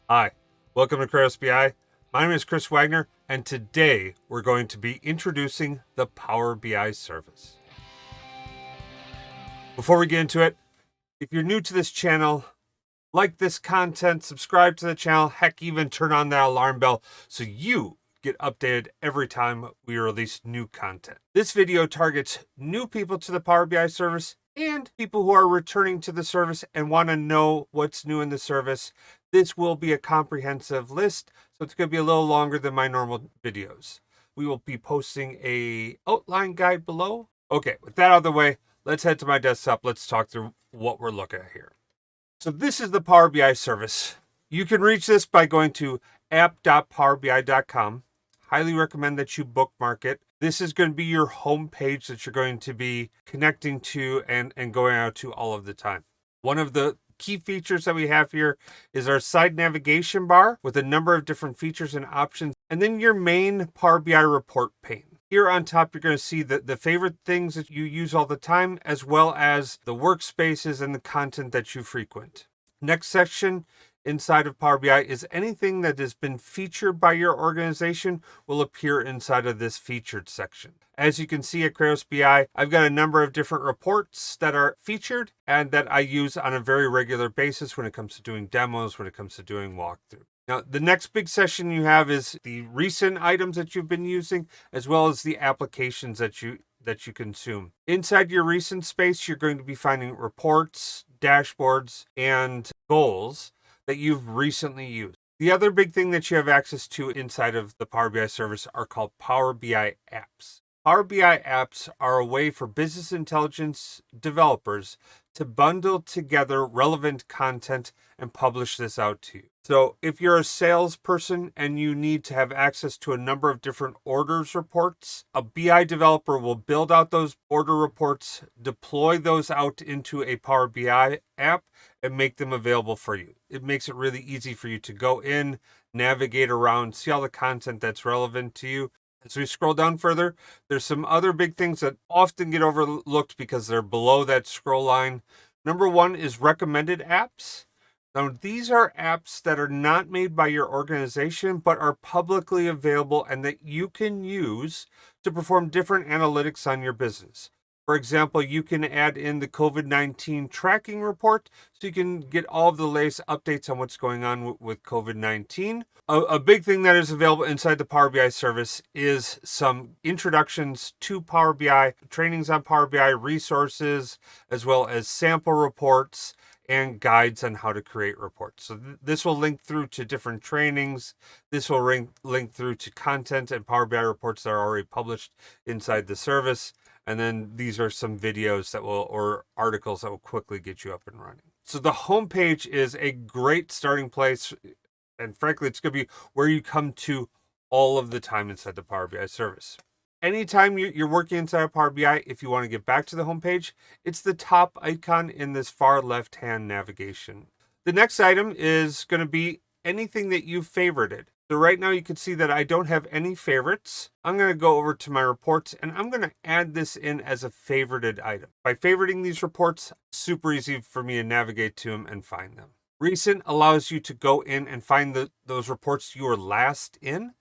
Hi, welcome to Kratos BI. My name is Chris Wagner, and today we're going to be introducing the Power BI service. Before we get into it, if you're new to this channel, like this content, subscribe to the channel, heck, even turn on that alarm bell so you get updated every time we release new content. This video targets new people to the Power BI service and people who are returning to the service and want to know what's new in the service. This will be a comprehensive list, so it's going to be a little longer than my normal videos. We will be posting a outline guide below. Okay, with that out of the way, let's head to my desktop. Let's talk through what we're looking at here. So this is the Power BI service. You can reach this by going to app.powerbi.com. Highly recommend that you bookmark it. This is going to be your home page that you're going to be connecting to and going out to all of the time. One of the key features that we have here is our side navigation bar with a number of different features and options, and then your main Power BI report pane. Here on top, you're going to see the favorite things that you use all the time, as well as the workspaces and the content that you frequent. Next section inside of Power BI is anything that has been featured by your organization will appear inside of this featured section. As you can see at Kratos BI, I've got a number of different reports that are featured and that I use on a very regular basis when it comes to doing demos, when it comes to doing walkthrough. Now, the next big session you have is the recent items that you've been using, as well as the applications that you consume. Inside your recent space, you're going to be finding reports, dashboards, and goals that you've recently used. The other big thing that you have access to inside of the Power BI service are called Power BI apps. Power BI apps are a way for business intelligence developers to bundle together relevant content and publish this out to you. So if you're a salesperson and you need to have access to a number of different orders reports, a BI developer will build out those order reports, deploy those out into a Power BI app, and make them available for you. It makes it really easy for you to go in, navigate around, see all the content that's relevant to you. As we scroll down further, there's some other big things that often get overlooked because they're below that scroll line. Number one is recommended apps. Now, these are apps that are not made by your organization, but are publicly available and that you can use to perform different analytics on your business. For example, you can add in the COVID-19 tracking report so you can get all of the latest updates on what's going on with COVID-19. A big thing that is available inside the Power BI service is some introductions to Power BI, trainings on Power BI, resources, as well as sample reports and guides on how to create reports. So this will link through to different trainings. This will link through to content and Power BI reports that are already published inside the service. And then these are some videos or articles that will quickly get you up and running. So the homepage is a great starting place. And frankly, it's going to be where you come to all of the time inside the Power BI service. Anytime you're working inside of Power BI, if you want to get back to the homepage, it's the top icon in this far left-hand navigation. The next item is going to be anything that you've favorited. So right now you can see that I don't have any favorites. I'm going to go over to my reports and I'm going to add this in as a favorited item. By favoriting these reports, super easy for me to navigate to them and find them. Recent allows you to go in and find those reports you were last in.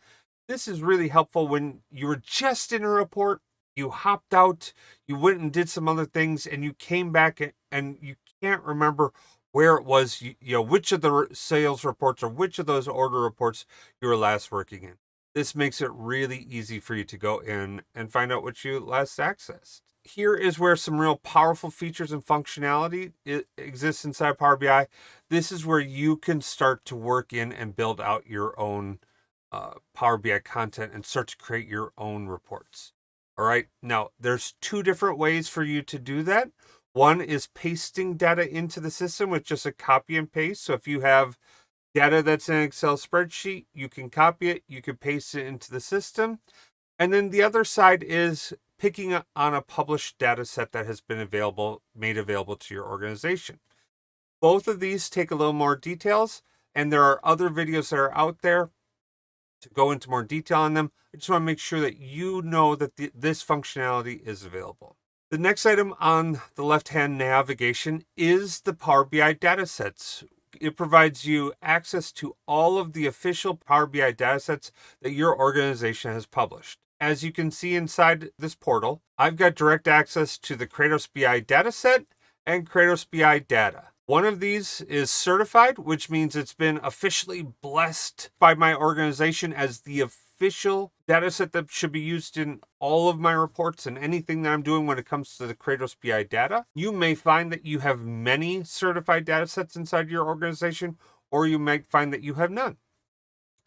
This is really helpful when you were just in a report, you hopped out, you went and did some other things, and you came back and you can't remember where it was, which of the sales reports or which of those order reports you were last working in. This makes it really easy for you to go in and find out what you last accessed. Here is where some real powerful features and functionality exists inside Power BI. This is where you can start to work in and build out your own Power BI content and start to create your own reports. All right. Now, there's two different ways for you to do that. One is pasting data into the system with just a copy and paste. So if you have data that's in an Excel spreadsheet, you can copy it, you can paste it into the system. And then the other side is picking on a published data set that has been made available to your organization. Both of these take a little more details, and there are other videos that are out there to go into more detail on them. I just want to make sure that you know that this functionality is available. The next item on the left-hand navigation is the Power BI datasets. It provides you access to all of the official Power BI datasets that your organization has published. As you can see inside this portal, I've got direct access to the Kratos BI dataset and Kratos BI data. One of these is certified, which means it's been officially blessed by my organization as the official dataset that should be used in all of my reports and anything that I'm doing when it comes to the Kratos BI data. You may find that you have many certified datasets inside your organization, or you might find that you have none.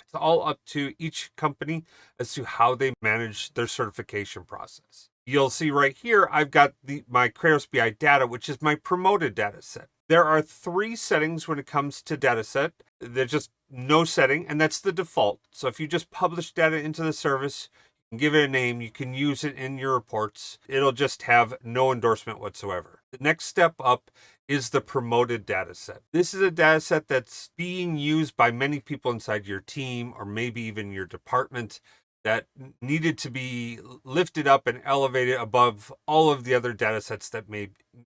It's all up to each company as to how they manage their certification process. You'll see right here, I've got my Kratos BI data, which is my promoted data set. There are 3 settings when it comes to data set. There's just no setting, and that's the default. So if you just publish data into the service, you can give it a name, you can use it in your reports. It'll just have no endorsement whatsoever. The next step up is the promoted data set. This is a data set that's being used by many people inside your team or maybe even your department that needed to be lifted up and elevated above all of the other data sets that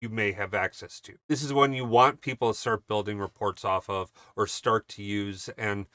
you may have access to. This is one you want people to start building reports off of or start to use, and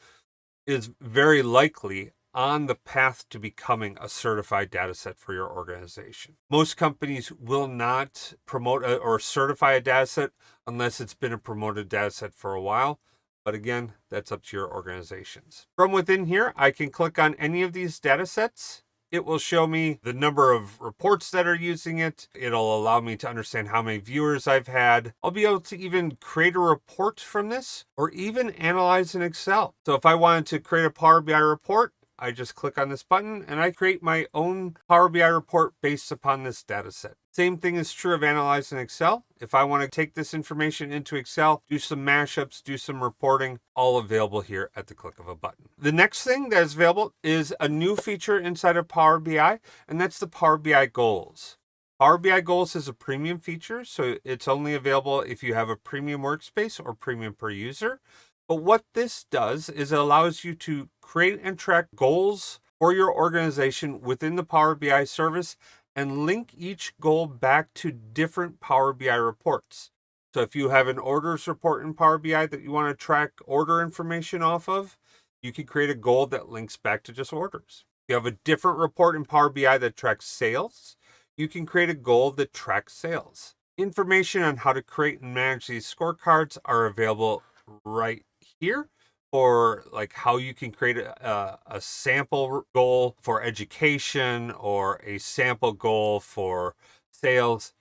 is very likely on the path to becoming a certified data set for your organization. Most companies will not promote or certify a data set unless it's been a promoted data set for a while. But again, that's up to your organizations. From within here, I can click on any of these data sets. It will show me the number of reports that are using it. It'll allow me to understand how many viewers I've had. I'll be able to even create a report from this or even analyze in Excel. So if I wanted to create a Power BI report, I just click on this button and I create my own Power BI report based upon this data set. Same thing is true of Analyze in Excel. If I want to take this information into Excel, do some mashups, do some reporting, all available here at the click of a button. The next thing that is available is a new feature inside of Power BI, and that's the Power BI Goals. Power BI Goals is a premium feature, so it's only available if you have a premium workspace or premium per user. But what this does is it allows you to create and track goals for your organization within the Power BI service and link each goal back to different Power BI reports. So if you have an orders report in Power BI that you want to track order information off of, you can create a goal that links back to just orders. If you have a different report in Power BI that tracks sales, you can create a goal that tracks sales. Information on how to create and manage these scorecards are available right here, for like how you can create a sample goal for education or a sample goal for sales.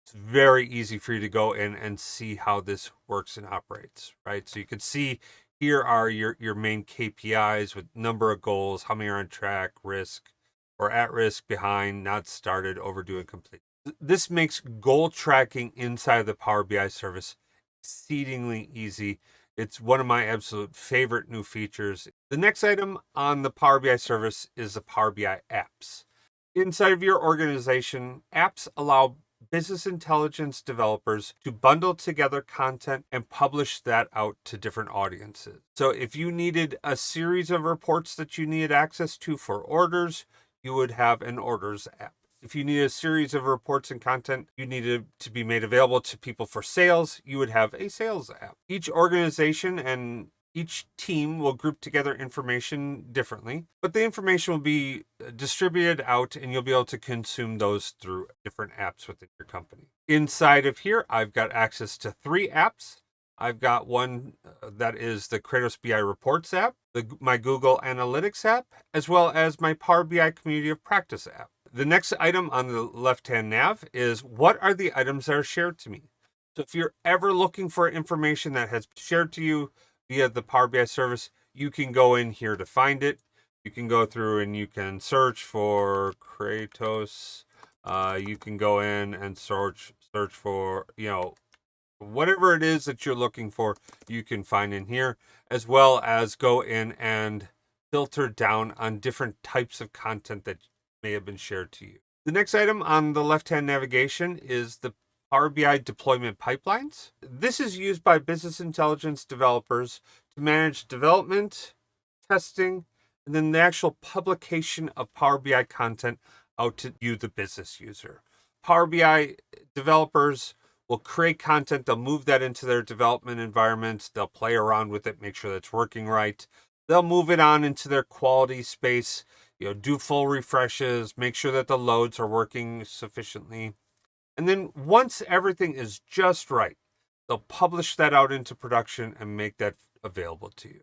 It's very easy for you to go in and see how this works and operates, right? So you can see here are your main KPIs with number of goals, how many are on track, risk, or at risk, behind, not started, overdue, and complete. This makes goal tracking inside of the Power BI service exceedingly easy. It's one of my absolute favorite new features. The next item on the Power BI service is the Power BI apps. Inside of your organization, apps allow business intelligence developers to bundle together content and publish that out to different audiences. So if you needed a series of reports that you needed access to for orders, you would have an orders app. If you need a series of reports and content you needed to be made available to people for sales, you would have a sales app. Each organization and each team will group together information differently, but the information will be distributed out and you'll be able to consume those through different apps within your company. Inside of here, I've got access to 3 apps. I've got one that is the Kratos BI Reports app, my Google Analytics app, as well as my Power BI Community of Practice app. The next item on the left-hand nav is what are the items that are shared to me. So if you're ever looking for information that has shared to you via the Power BI service, you can go in here to find it. You can go through and you can search for Kratos. You can go in and search for, whatever it is that you're looking for, you can find in here, as well as go in and filter down on different types of content that may have been shared to you. The next item on the left-hand navigation is the Power BI deployment pipelines. This is used by business intelligence developers to manage development, testing, and then the actual publication of Power BI content out to you, the business user. Power BI developers will create content. They'll move that into their development environments. They'll play around with it, make sure that's working right. They'll move it on into their quality space, do full refreshes, make sure that the loads are working sufficiently. And then once everything is just right, they'll publish that out into production and make that available to you.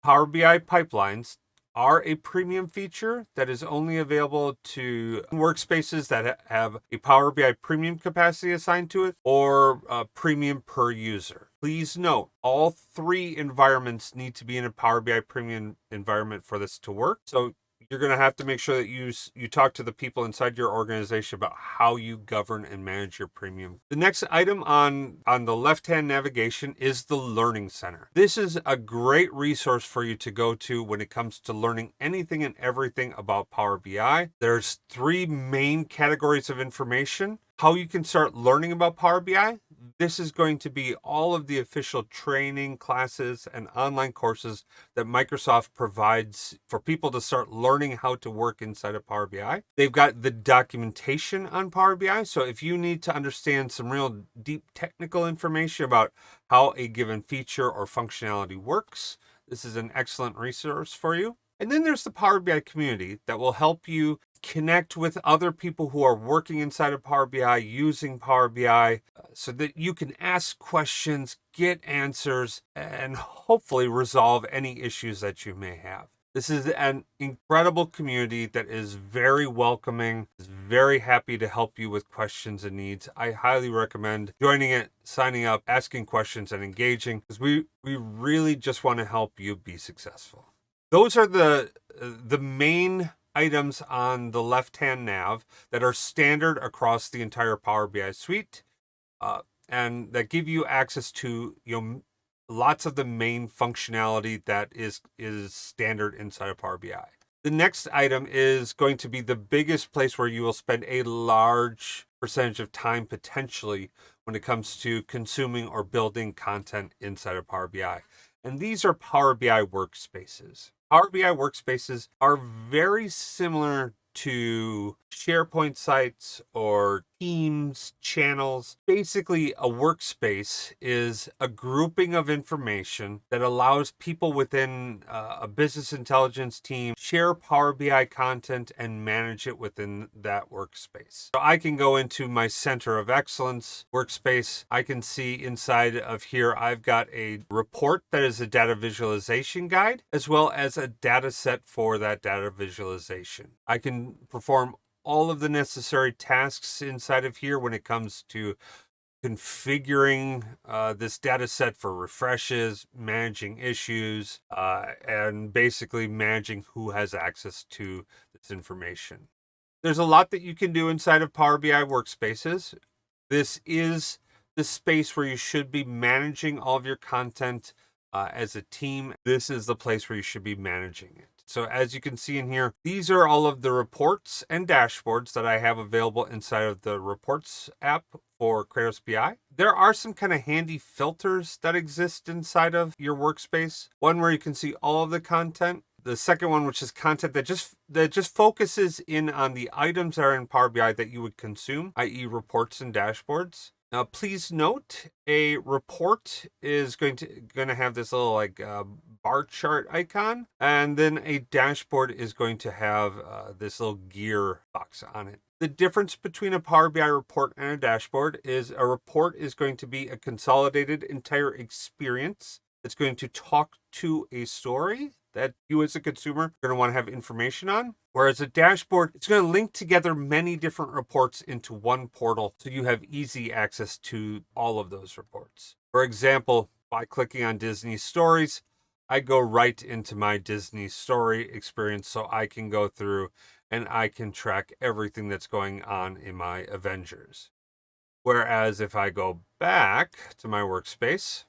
Power BI pipelines are a premium feature that is only available to workspaces that have a Power BI premium capacity assigned to it or premium per user. Please note, all 3 environments need to be in a Power BI premium environment for this to work. So you're going to have to make sure that you talk to the people inside your organization about how you govern and manage your premium. The next item on the left-hand navigation is the Learning Center. This is a great resource for you to go to when it comes to learning anything and everything about Power BI. There's 3 main categories of information. How you can start learning about Power BI. This is going to be all of the official training, classes, and online courses that Microsoft provides for people to start learning how to work inside of Power BI. They've got the documentation on Power BI. So if you need to understand some real deep technical information about how a given feature or functionality works, this is an excellent resource for you. And then there's the Power BI community that will help you connect with other people who are working inside of Power BI, using Power BI, so that you can ask questions, get answers, and hopefully resolve any issues that you may have. This is an incredible community that is very welcoming, is very happy to help you with questions and needs. I highly recommend joining it, signing up, asking questions, and engaging, because we really just want to help you be successful. Those are the main items on the left-hand nav that are standard across the entire Power BI suite, and that give you access to lots of the main functionality that is standard inside of Power BI. The next item is going to be the biggest place where you will spend a large percentage of time potentially when it comes to consuming or building content inside of Power BI. And these are Power BI workspaces. Power BI workspaces are very similar to SharePoint sites or Teams channels. Basically, a workspace is a grouping of information that allows people within a business intelligence team share Power BI content and manage it within that workspace. So I can go into my Center of Excellence workspace. I can see inside of here, I've got a report that is a data visualization guide, as well as a data set for that data visualization. I can perform all of the necessary tasks inside of here when it comes to configuring this data set for refreshes, managing issues, and basically managing who has access to this information. There's a lot that you can do inside of Power BI workspaces. This is the space where you should be managing all of your content as a team. This is the place where you should be managing it. So as you can see in here, these are all of the reports and dashboards that I have available inside of the Reports app for Kratos BI. There are some kind of handy filters that exist inside of your workspace. One where you can see all of the content. The second one, which is content that just focuses in on the items that are in Power BI that you would consume, i.e. reports and dashboards. Now, please note, a report is going to have this little bar chart icon, and then a dashboard is going to have this little gear box on it. The difference between a Power BI report and a dashboard is a report is going to be a consolidated entire experience. It's going to talk to a story that you as a consumer are going to want to have information on. Whereas a dashboard, it's going to link together many different reports into one portal so you have easy access to all of those reports. For example, by clicking on Disney Stories, I go right into my Disney Story experience so I can go through and I can track everything that's going on in my Avengers. Whereas if I go back to my workspace,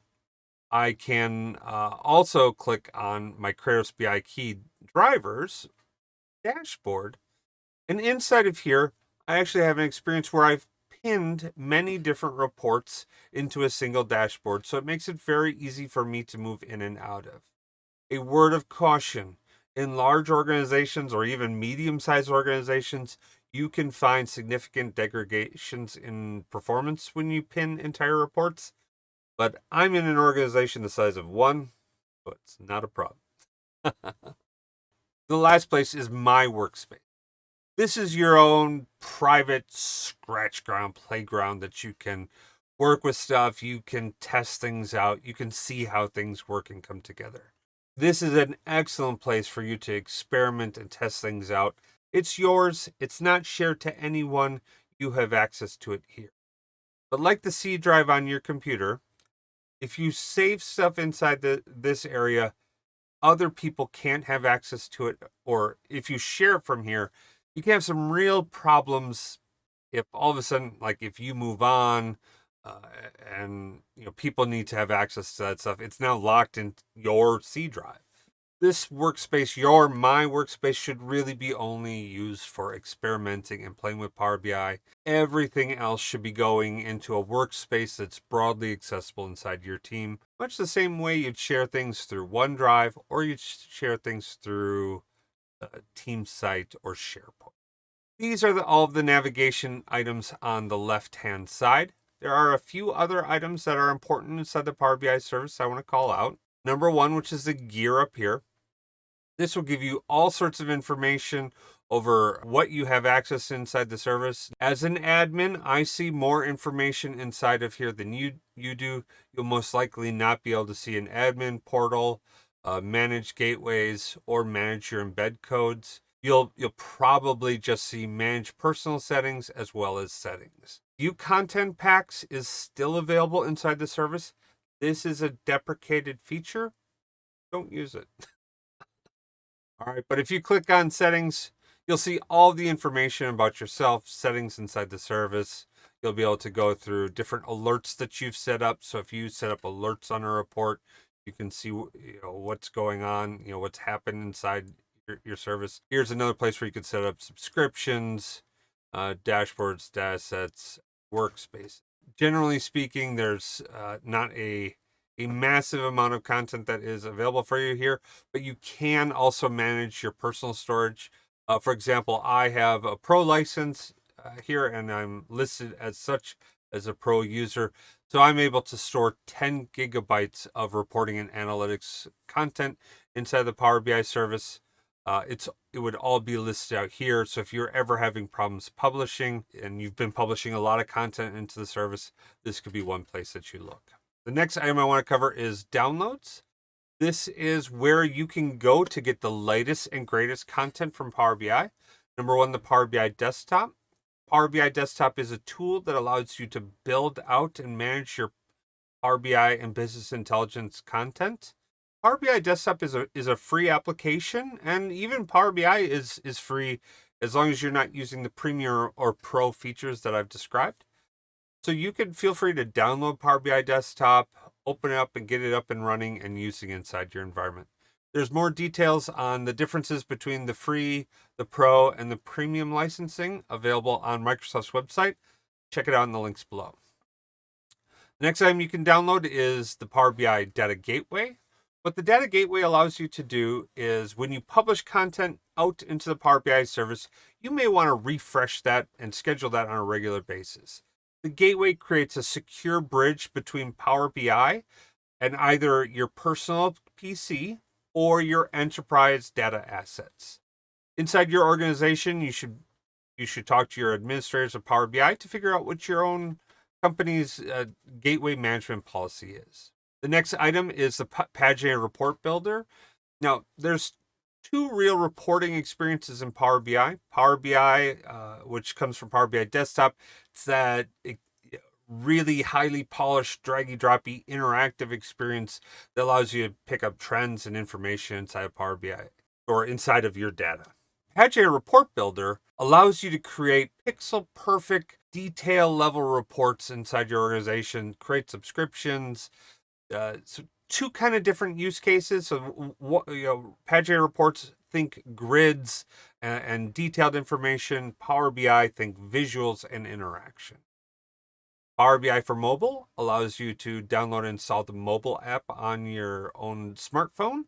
I can also click on my Kratos BI key drivers dashboard. And inside of here, I actually have an experience where I've pinned many different reports into a single dashboard. So it makes it very easy for me to move in and out of. A word of caution. In large organizations or even medium-sized organizations, You can find significant degradations in performance when you pin entire reports, but I'm in an organization the size of one, so it's not a problem. The last place is my workspace. This is your own private scratch ground, playground that you can work with stuff, you can test things out, you can see how things work and come together. This is an excellent place for you to experiment and test things out. It's yours, it's not shared to anyone, you have access to it here. But like the C drive on your computer, if you save stuff inside this area, other people can't have access to it, or if you share it from here, you can have some real problems if all of a sudden, like if you move on, uh, and people need to have access to that stuff, it's now locked in your C drive. This workspace, my workspace, should really be only used for experimenting and playing with Power BI. Everything else should be going into a workspace that's broadly accessible inside your team, much the same way you'd share things through OneDrive or you'd share things through TeamSite or SharePoint. These are all of the navigation items on the left-hand side. There are a few other items that are important inside the Power BI service I want to call out. Number one, which is the gear up here. This will give you all sorts of information over what you have access to inside the service. As an admin, I see more information inside of here than you do. You'll most likely not be able to see an admin portal, manage gateways, or manage your embed codes. You'll probably just see manage personal settings as well as settings. View content packs is still available inside the service. This is a deprecated feature. Don't use it. All right, but if you click on settings, you'll see all the information about yourself, settings inside the service. You'll be able to go through different alerts that you've set up. So if you set up alerts on a report, you can see what's going on, what's happened inside your service. Here's another place where you can set up subscriptions, dashboards, data sets, workspace. Generally speaking, there's not a massive amount of content that is available for you here, but you can also manage your personal storage. For example, I have a pro license here and I'm listed as such as a pro user. So I'm able to store 10 gigabytes of reporting and analytics content inside the Power BI service. It would all be listed out here. So if you're ever having problems publishing and you've been publishing a lot of content into the service, this could be one place that you look. The next item I want to cover is downloads. This is where you can go to get the latest and greatest content from Power BI. Number one, the Power BI Desktop. Power BI Desktop is a tool that allows you to build out and manage your Power BI and business intelligence content. Power BI Desktop is a free application, and even Power BI is free as long as you're not using the Premium or Pro features that I've described. So you can feel free to download Power BI Desktop, open it up and get it up and running and using inside your environment. There's more details on the differences between the free, the pro, and the premium licensing available on Microsoft's website. Check it out in the links below. The next item you can download is the Power BI Data Gateway. What the Data Gateway allows you to do is when you publish content out into the Power BI service, you may want to refresh that and schedule that on a regular basis. The gateway creates a secure bridge between Power BI and either your personal PC or your enterprise data assets. Inside your organization, you should talk to your administrators of Power BI to figure out what your own company's gateway management policy is. The next item is the Paginated Report Builder. Now, there's two real reporting experiences in Power BI. Power BI, which comes from Power BI Desktop, it's that really highly polished, draggy-droppy, interactive experience that allows you to pick up trends and information inside of Power BI or inside of your data. Paginated Report Builder allows you to create pixel-perfect, detail-level reports inside your organization, create subscriptions. So two kind of different use cases. So, paginated reports, think grids and detailed information. Power BI, think visuals and interaction. Power BI for mobile allows you to download and install the mobile app on your own smartphone.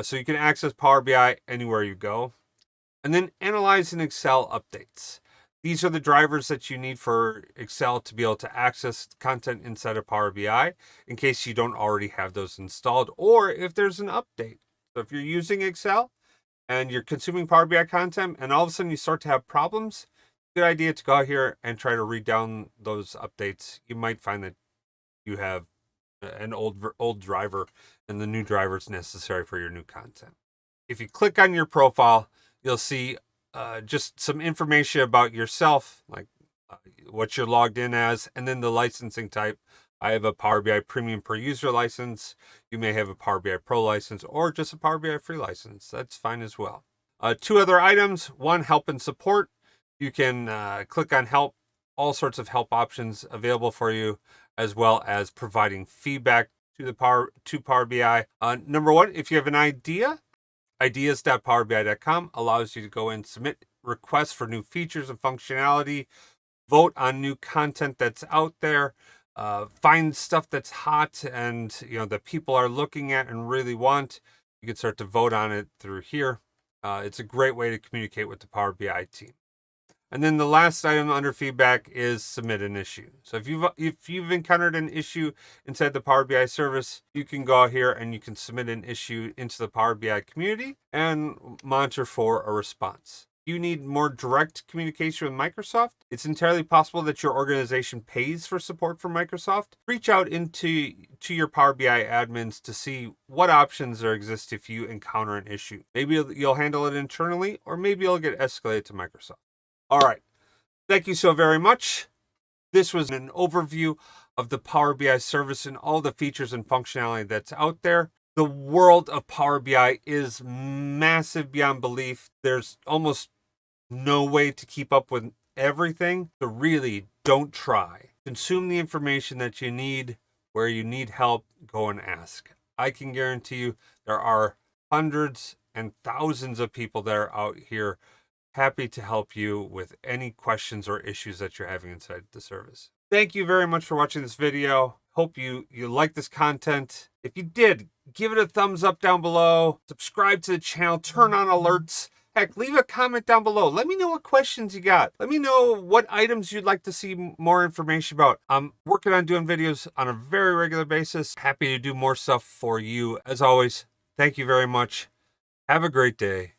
So you can access Power BI anywhere you go. And then analyze in Excel updates. These are the drivers that you need for Excel to be able to access content inside of Power BI in case you don't already have those installed or if there's an update. So if you're using Excel and you're consuming Power BI content and all of a sudden you start to have problems, good idea to go out here and try to read down those updates. You might find that you have an old driver and the new driver is necessary for your new content. If you click on your profile, you'll see just some information about yourself, like what you're logged in as, and then the licensing type. I have a Power BI Premium per user license. You may have a Power BI Pro license or just a Power BI free license. That's fine as well. Two other items. One, help and support. You can click on help. All sorts of help options available for you, as well as providing feedback to Power BI. Number one, if you have an idea, ideas.powerbi.com allows you to go and submit requests for new features and functionality, vote on new content that's out there, find stuff that's hot and that people are looking at and really want. You can start to vote on it through here. It's a great way to communicate with the Power BI team. And then the last item under feedback is submit an issue. So if you've encountered an issue inside the Power BI service, you can go here and you can submit an issue into the Power BI community and monitor for a response. You need more direct communication with Microsoft. It's entirely possible that your organization pays for support from Microsoft. Reach out to your Power BI admins to see what options there exist if you encounter an issue. Maybe you'll handle it internally, or maybe it'll get escalated to Microsoft. All right. Thank you so very much. This was an overview of the Power BI service and all the features and functionality that's out there. The world of Power BI is massive beyond belief. There's almost no way to keep up with everything. So really, don't try. Consume the information that you need. Where you need help, go and ask. I can guarantee you there are hundreds and thousands of people that are out here happy to help you with any questions or issues that you're having inside the service. Thank you very much for watching this video. Hope you like this content. If you did, give it a thumbs up down below. Subscribe to the channel. Turn on alerts. Heck, leave a comment down below. Let me know what questions you got. Let me know what items you'd like to see more information about. I'm working on doing videos on a very regular basis. Happy to do more stuff for you. As always, thank you very much. Have a great day.